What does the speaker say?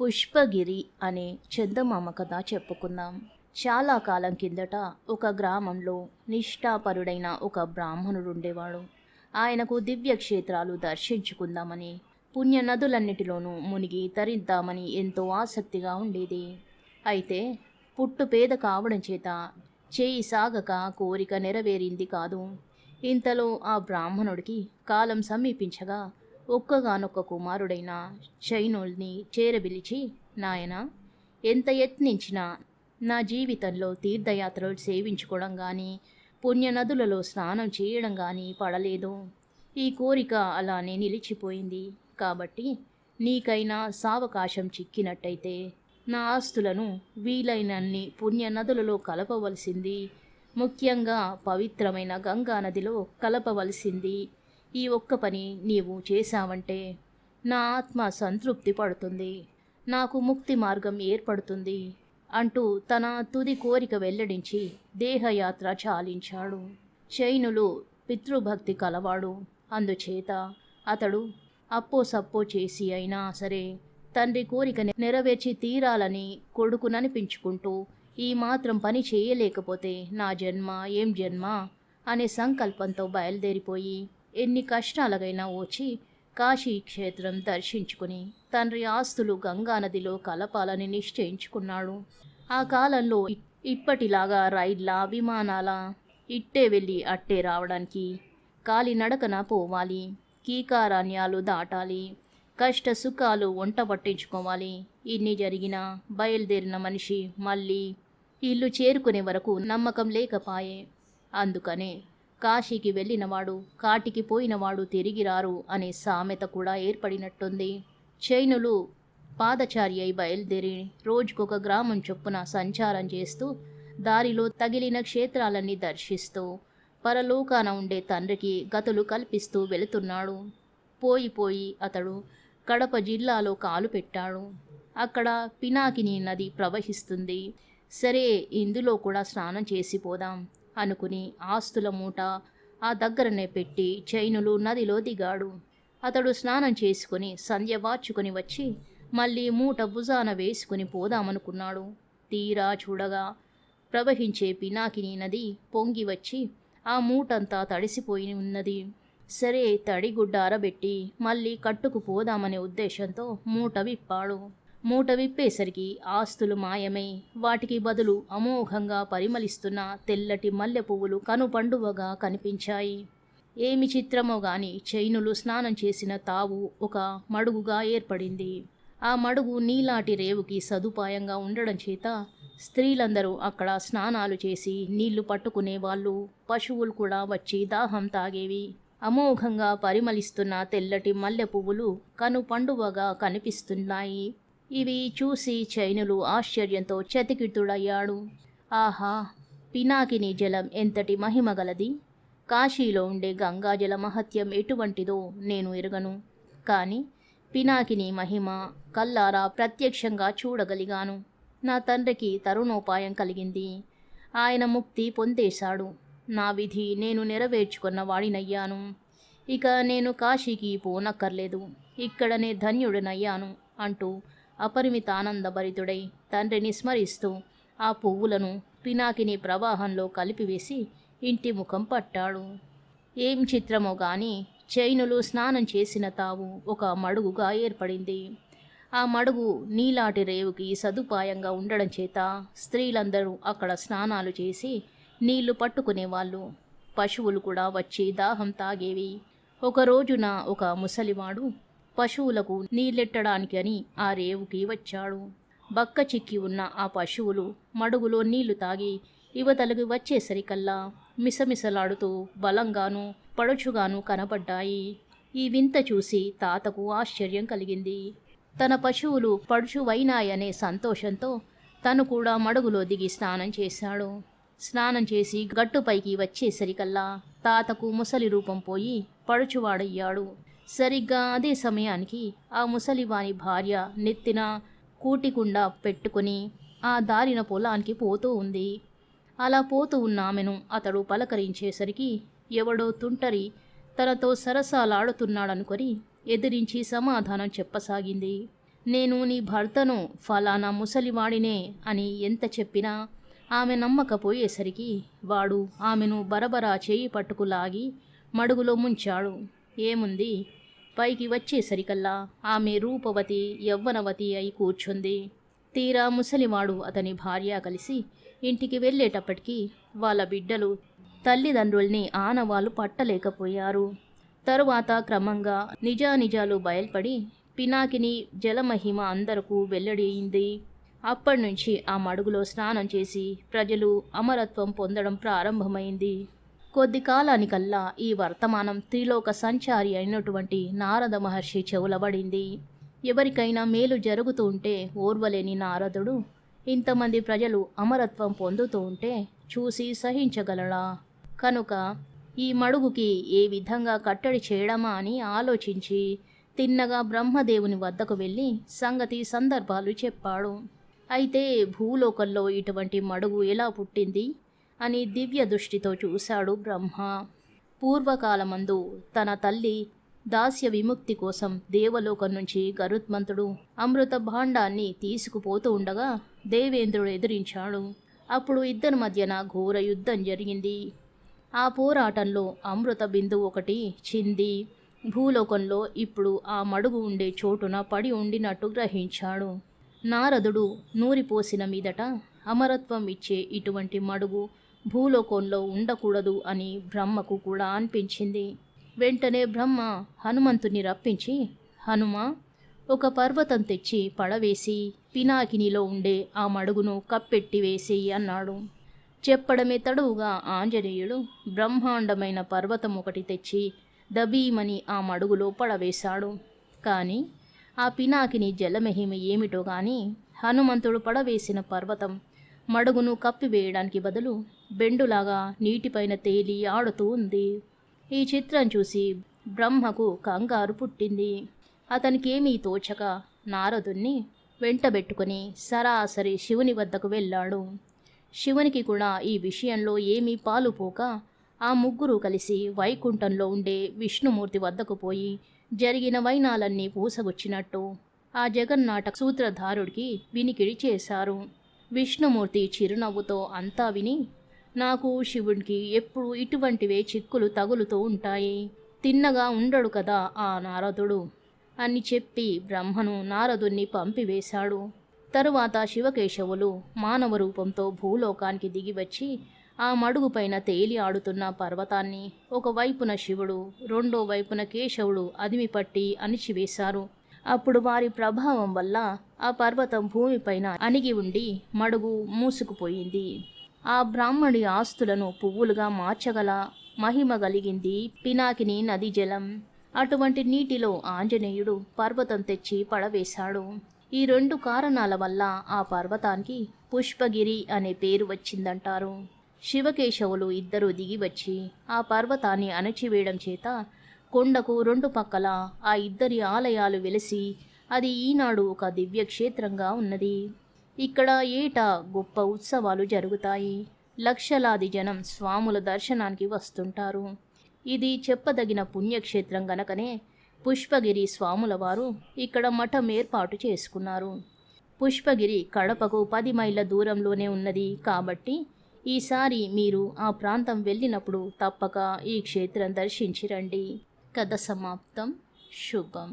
పుష్పగిరి అనే చందమామ కథ చెప్పుకుందాం. చాలా కాలం కిందట ఒక గ్రామంలో నిష్ఠాపరుడైన ఒక బ్రాహ్మణుడుండేవాడు. ఆయనకు దివ్య క్షేత్రాలు దర్శించుకుందామని, పుణ్య నదులన్నిటిలోనూ మునిగి తరిద్దామని ఎంతో ఆసక్తిగా ఉండేది. అయితే పుట్టు పేద కావడం చేత చేయి సాగక కోరిక నెరవేరింది కాదు. ఇంతలో ఆ బ్రాహ్మణుడికి కాలం సమీపించగా ఒక్కగానొక్క కుమారుడైన శైనుల్ని చేరబిలిచి, నాయనా, ఎంత యత్నించినా నా జీవితంలో తీర్థయాత్రలు సేవించుకోవడం కానీ, పుణ్యనదులలో స్నానం చేయడం కానీ పడలేదు. ఈ కోరిక అలానే నిలిచిపోయింది. కాబట్టి నీకైనా సావకాశం చిక్కినట్టయితే నా ఆస్తులను వీలైనన్ని పుణ్యనదులలో కలపవలసింది. ముఖ్యంగా పవిత్రమైన గంగా నదిలో కలపవలసింది. ఈ ఒక్క పని నీవు చేశావంటే నా ఆత్మ సంతృప్తి పడుతుంది, నాకు ముక్తి మార్గం ఏర్పడుతుంది అంటూ తన తుది కోరిక వెల్లడించి దేహయాత్ర చాలించాడు. శైనులు పితృభక్తి కలవాడు. అందుచేత అతడు అప్పో సప్పో చేసి అయినా సరే తండ్రి కోరిక నెరవేర్చి తీరాలని కొడుకుననిపించుకుంటూ, ఈ మాత్రం పని చేయలేకపోతే నా జన్మ ఏం జన్మ అనే సంకల్పంతో బయలుదేరిపోయి ఎన్ని కష్టాలకైనా వచ్చి కాశీ క్షేత్రం దర్శించుకుని తండ్రి ఆస్తులు గంగానదిలో కలపాలని నిశ్చయించుకున్నాడు. ఆ కాలంలో ఇప్పటిలాగా రైళ్ల, విమానాల ఇట్టే వెళ్ళి అట్టే రావడానికి కాలినడకన పోవాలి, కీకారణ్యాలు దాటాలి, కష్ట సుఖాలు వంట పట్టించుకోవాలి. ఇన్ని జరిగినా బయలుదేరిన మనిషి మళ్ళీ ఇల్లు చేరుకునే వరకు నమ్మకం లేకపాయే. అందుకనే కాశీకి వెళ్ళినవాడు కాటికి పోయినవాడు తిరిగి రారు అనే సామెత కూడా ఏర్పడినట్టుంది. చైనులు పాదచారి అయి బయలుదేరి రోజుకొక గ్రామం చొప్పున సంచారం చేస్తూ దారిలో తగిలిన క్షేత్రాలన్నీ దర్శిస్తూ పరలోకాన ఉండే తండ్రికి గతులు కల్పిస్తూ వెళుతున్నాడు. పోయి అతడు కడప జిల్లాలో కాలు పెట్టాడు. అక్కడ పినాకిని నది ప్రవహిస్తుంది. సరే, ఇందులో కూడా స్నానం చేసిపోదాం అనుకుని ఆస్తుల మూట ఆ దగ్గరనే పెట్టి చైనులు నదిలో దిగాడు. అతడు స్నానం చేసుకుని సంధ్య వార్చుకొని వచ్చి మళ్ళీ మూట భుజాన వేసుకుని పోదామనుకున్నాడు. తీరా చూడగా ప్రవహించే పినాకిని నది పొంగి వచ్చి ఆ మూటంతా తడిసిపోయి ఉన్నది. సరే, తడిగుడ్డ అరబెట్టి మళ్ళీ కట్టుకు పోదామనే ఉద్దేశంతో మూట విప్పాడు. మూట విప్పేసరికి ఆస్తులు మాయమై వాటికి బదులు అమోఘంగా పరిమళిస్తున్న తెల్లటి మల్లె పువ్వులు కనుపండువగా కనిపించాయి. ఏమి చిత్రమో గాని చైనులు స్నానం చేసిన తావు ఒక మడుగుగా ఏర్పడింది. ఆ మడుగు నీలాటి రేవుకి సదుపాయంగా ఉండడం చేత స్త్రీలందరూ అక్కడ స్నానాలు చేసి నీళ్లు పట్టుకునే వాళ్ళు, పశువులు కూడా వచ్చి దాహం తాగేవి. అమోఘంగా పరిమళిస్తున్న తెల్లటి మల్లె పువ్వులు కనుపండువగా కనిపిస్తున్నాయి. ఇవి చూసి చైనులు ఆశ్చర్యంతో చతికితుడయ్యాడు. ఆహా, పినాకిని జలం ఎంతటి మహిమగలది! కాశీలో ఉండే గంగాజల మహత్యం ఎటువంటిదో నేను ఎరుగను. కానీ పినాకిని మహిమ కల్లారా ప్రత్యక్షంగా చూడగలిగాను. నా తండ్రికి తరుణోపాయం కలిగింది. ఆయన ముక్తి పొందేశాడు. నా విధి నేను నెరవేర్చుకున్న వాడినయ్యాను. ఇక నేను కాశీకి పోనక్కర్లేదు, ఇక్కడనే ధన్యుడినయ్యాను అంటూ అపరిమిత ఆనందభరితుడై తండ్రిని స్మరిస్తూ ఆ పువ్వులను పినాకిని ప్రవాహంలో కలిపివేసి ఇంటి ముఖం పట్టాడు. ఏం చిత్రమో గాని చైనులు స్నానం చేసిన తావు ఒక మడుగుగా ఏర్పడింది. ఆ మడుగు నీలాటి రేవుకి సదుపాయంగా ఉండడం చేత స్త్రీలందరూ అక్కడ స్నానాలు చేసి నీళ్లు పట్టుకునేవాళ్ళు, పశువులు కూడా వచ్చి దాహం తాగేవి. ఒక రోజున ఒక ముసలివాడు పశువులకు నీళ్ళెట్టడానికి అని ఆ రేవుకి వచ్చాడు. బక్క చిక్కి ఉన్న ఆ పశువులు మడుగులో నీళ్లు తాగి యువతలకు వచ్చేసరికల్లా మిసమిసలాడుతూ బలంగాను పడుచుగాను కనబడ్డాయి. ఈ వింత చూసి తాతకు ఆశ్చర్యం కలిగింది. తన పశువులు పడుచువైనాయనే సంతోషంతో తను కూడా మడుగులో దిగి స్నానం చేశాడు. స్నానం చేసి గట్టుపైకి వచ్చేసరికల్లా తాతకు ముసలి రూపం పోయి పడుచువాడయ్యాడు. సరిగ్గా అదే సమయానికి ఆ ముసలివాని భార్య నెత్తిన కూటికుండా పెట్టుకుని ఆ దారిన పొలానికి పోతూ ఉంది. అలా పోతూ ఉన్న ఆమెను అతడు పలకరించేసరికి ఎవడో తుంటరి తనతో సరసాలాడుతున్నాడనుకొని ఎదిరించి సమాధానం చెప్పసాగింది. నేను నీ భర్తను ఫలానా ముసలివాడినే అని ఎంత చెప్పినా ఆమె నమ్మకపోయేసరికి వాడు ఆమెను బరబరా చేయి పట్టుకులాగి మడుగులో ముంచాడు. ఏముంది, పైకి వచ్చేసరికల్లా ఆమె రూపవతి యవ్వనవతి అయి కూర్చుంది. తీరా ముసలివాడు అతని భార్య కలిసి ఇంటికి వెళ్ళేటప్పటికీ వాళ్ళ బిడ్డలు తల్లిదండ్రుల్ని ఆనవాళ్ళు పట్టలేకపోయారు. తరువాత క్రమంగా నిజానిజాలు బయల్పడి పినాకిని జలమహిమ అందరకు వెల్లడయింది. అప్పటినుంచి ఆ మడుగులో స్నానం చేసి ప్రజలు అమరత్వం పొందడం ప్రారంభమైంది. కొద్ది కాలానికల్లా ఈ వర్తమానం త్రిలోక సంచారి అయినటువంటి నారద మహర్షి చెవులబడింది. ఎవరికైనా మేలు జరుగుతూ ఉంటే ఓర్వలేని నారదుడు ఇంతమంది ప్రజలు అమరత్వం పొందుతూ ఉంటే చూసి సహించగలడా? కనుక ఈ మడుగుకి ఏ విధంగా కట్టడి చేయడమా అని ఆలోచించి తిన్నగా బ్రహ్మదేవుని వద్దకు వెళ్ళి సంగతి సందర్భాలు చెప్పాడు. అయితే భూలోకంలో ఇటువంటి మడుగు ఎలా పుట్టింది అని దివ్య దృష్టితో చూశాడు బ్రహ్మ. పూర్వకాలమందు తన తల్లి దాస్య విముక్తి కోసం దేవలోకం నుంచి గరుత్మంతుడు అమృత భాండాన్ని తీసుకుపోతూ ఉండగా దేవేంద్రుడు ఎదిరించాడు. అప్పుడు ఇద్దరి మధ్యన ఘోర యుద్ధం జరిగింది. ఆ పోరాటంలో అమృత బిందువు ఒకటి చింది భూలోకంలో ఇప్పుడు ఆ మడుగు ఉండే చోటున పడి ఉండినట్టు గ్రహించాడు. నారదుడు నూరిపోసిన మీదట అమరత్వం ఇచ్చే ఇటువంటి మడుగు భూలోకంలో ఉండకూడదు అని బ్రహ్మకు కూడా అనిపించింది. వెంటనే బ్రహ్మ హనుమంతుని రప్పించి, హనుమ, ఒక పర్వతం తెచ్చి పడవేసి పినాకినిలో ఉండే ఆ మడుగును కప్పెట్టివేసేయి అన్నాడు. చెప్పడమే తడువుగా ఆంజనేయుడు బ్రహ్మాండమైన పర్వతం ఒకటి తెచ్చి దబీమని ఆ మడుగులో పడవేశాడు. కానీ ఆ పినాకిని జలమహిమ ఏమిటో గాని హనుమంతుడు పడవేసిన పర్వతం మడుగును కప్పివేయడానికి బదులు బెండులాగా నీటిపైన తేలి ఆడుతూ ఉంది. ఈ చిత్రం చూసి బ్రహ్మకు కంగారు పుట్టింది. అతనికేమీ తోచక నారదుణ్ణి వెంటబెట్టుకుని సరాసరి శివుని వద్దకు వెళ్ళాడు. శివునికి కూడా ఈ విషయంలో ఏమీ పాలుపోక ఆ ముగ్గురు కలిసి వైకుంఠంలో ఉండే విష్ణుమూర్తి వద్దకు పోయి జరిగిన వైనాలన్నీ పూసగుచ్చినట్టు ఆ జగన్నాటక సూత్రధారుడికి వినికిడి చేశారు. విష్ణుమూర్తి చిరునవ్వుతో అంతా విని, నాకు శివుడికి ఎప్పుడు ఇటువంటివే చిక్కులు తగులుతూ ఉంటాయి, తిన్నగా ఉండడు కదా ఆ నారదుడు అని చెప్పి బ్రహ్మను నారదుణ్ణి పంపివేశాడు. తరువాత శివకేశవులు మానవ రూపంతో భూలోకానికి దిగివచ్చి ఆ మడుగుపైన తేలి ఆడుతున్న పర్వతాన్ని ఒకవైపున శివుడు, రెండో వైపున కేశవుడు అదిమిపట్టి అణిచివేశారు. అప్పుడు వారి ప్రభావం వల్ల ఆ పర్వతం భూమిపైన అణిగి ఉండి మడుగు మూసుకుపోయింది. ఆ బ్రాహ్మణి ఆస్తులను పువ్వులుగా మార్చగల మహిమ కలిగింది పినాకిని నది జలం. అటువంటి నీటిలో ఆంజనేయుడు పర్వతం తెచ్చి పడవేశాడు. ఈ రెండు కారణాల వల్ల ఆ పర్వతానికి పుష్పగిరి అనే పేరు వచ్చిందంటారు. శివకేశవులు ఇద్దరూ దిగివచ్చి ఆ పర్వతాన్ని అణచివేయడం చేత కొండకు రెండు పక్కల ఆ ఇద్దరి ఆలయాలు వెలిసి అది ఈనాడు ఒక దివ్యక్షేత్రంగా ఉన్నది. ఇక్కడ ఏటా గొప్ప ఉత్సవాలు జరుగుతాయి. లక్షలాది జనం స్వాముల దర్శనానికి వస్తుంటారు. ఇది చెప్పదగిన పుణ్యక్షేత్రం గనకనే పుష్పగిరి స్వాముల వారు ఇక్కడ మఠం ఏర్పాటు చేసుకున్నారు. పుష్పగిరి కడపకు 10 మైళ్ళ దూరంలోనే ఉన్నది కాబట్టి ఈసారి మీరు ఆ ప్రాంతం వెళ్ళినప్పుడు తప్పక ఈ క్షేత్రం దర్శించి రండి. కథ సమాప్తం. శుభం.